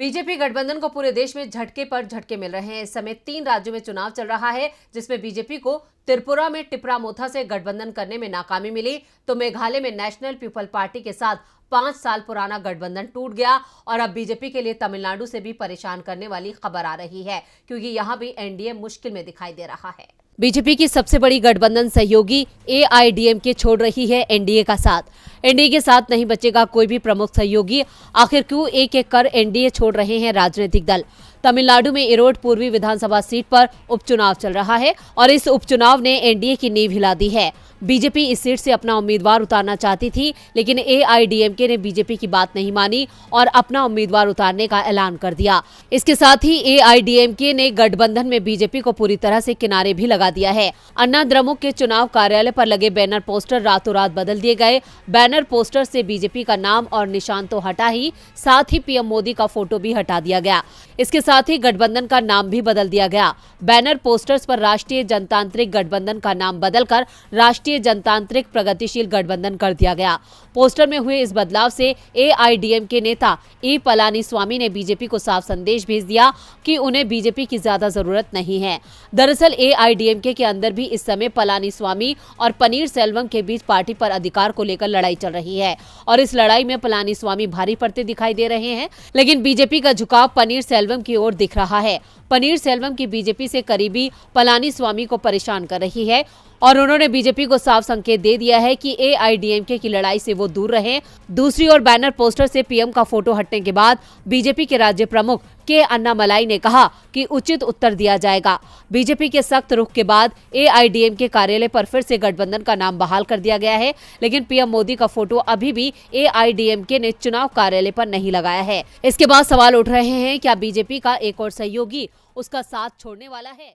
BJP गठबंधन को पूरे देश में झटके पर झटके मिल रहे हैं। इस समय 3 राज्यों में चुनाव चल रहा है, जिसमें बीजेपी को त्रिपुरा में टिपरा मोथा से गठबंधन करने में नाकामी मिली, तो मेघालय में नेशनल पीपल पार्टी के साथ 5 साल पुराना गठबंधन टूट गया और अब बीजेपी के लिए तमिलनाडु से भी परेशान करने वाली खबर आ रही है, क्योंकि यहां भी एनडीए मुश्किल में दिखाई दे रहा है। बीजेपी की सबसे बड़ी गठबंधन सहयोगी एआईडीएमके छोड़ रही है एनडीए का साथ। एनडीए के साथ नहीं बचेगा कोई भी प्रमुख सहयोगी। आखिर क्यों एक एक कर एनडीए छोड़ रहे हैं राजनीतिक दल? तमिलनाडु में इरोड पूर्वी विधानसभा सीट पर उपचुनाव चल रहा है और इस उपचुनाव ने एनडीए की नींव हिला दी है। बीजेपी इस सीट से अपना उम्मीदवार उतारना चाहती थी, लेकिन एआईडीएमके ने बीजेपी की बात नहीं मानी और अपना उम्मीदवार उतारने का ऐलान कर दिया। इसके साथ ही एआईडीएमके ने गठबंधन में बीजेपी को पूरी तरह से किनारे भी लगा दिया है। अन्ना द्रमुक के चुनाव कार्यालय पर लगे बैनर पोस्टर रातों रात बदल दिए गए। बैनर पोस्टर से बीजेपी का नाम और निशान तो हटा ही, साथ ही पीएम मोदी का फोटो भी हटा दिया गया। इसके साथ ही गठबंधन का नाम भी बदल दिया गया। बैनर पोस्टर्स पर राष्ट्रीय जनतांत्रिक गठबंधन का नाम बदलकर राष्ट्रीय जनतांत्रिक प्रगतिशील गठबंधन कर दिया गया। पोस्टर में हुए इस बदलाव से एआईडीएमके नेता ई पलानीस्वामी ने बीजेपी को साफ संदेश भेज दिया कि उन्हें बीजेपी की ज्यादा जरूरत नहीं है। दरअसल एआईडीएमके के अंदर भी इस समय पलानीस्वामी और पनीरसेल्वम के बीच पार्टी पर अधिकार को लेकर लड़ाई चल रही है और इस लड़ाई में पलानीस्वामी भारी पड़ते दिखाई दे रहे हैं, लेकिन बीजेपी का झुकाव पनीरसेल्वम की ओर दिख रहा है। पनीरसेल्वम की बीजेपी से करीबी पलानीस्वामी को परेशान कर रही है और उन्होंने बीजेपी को साफ संकेत दे दिया है कि एआईडीएमके की लड़ाई से वो दूर रहें। दूसरी ओर बैनर पोस्टर से पीएम का फोटो हटने के बाद बीजेपी के राज्य प्रमुख के अन्नामलाई ने कहा कि उचित उत्तर दिया जाएगा। बीजेपी के सख्त रुख के बाद एआईडीएमके कार्यालय पर फिर से गठबंधन का नाम बहाल कर दिया गया है, लेकिन पीएम मोदी का फोटो अभी भी एआईडीएमके ने चुनाव कार्यालय पर नहीं लगाया है। इसके बाद सवाल उठ रहे हैं, क्या बीजेपी का एक और सहयोगी उसका साथ छोड़ने वाला है?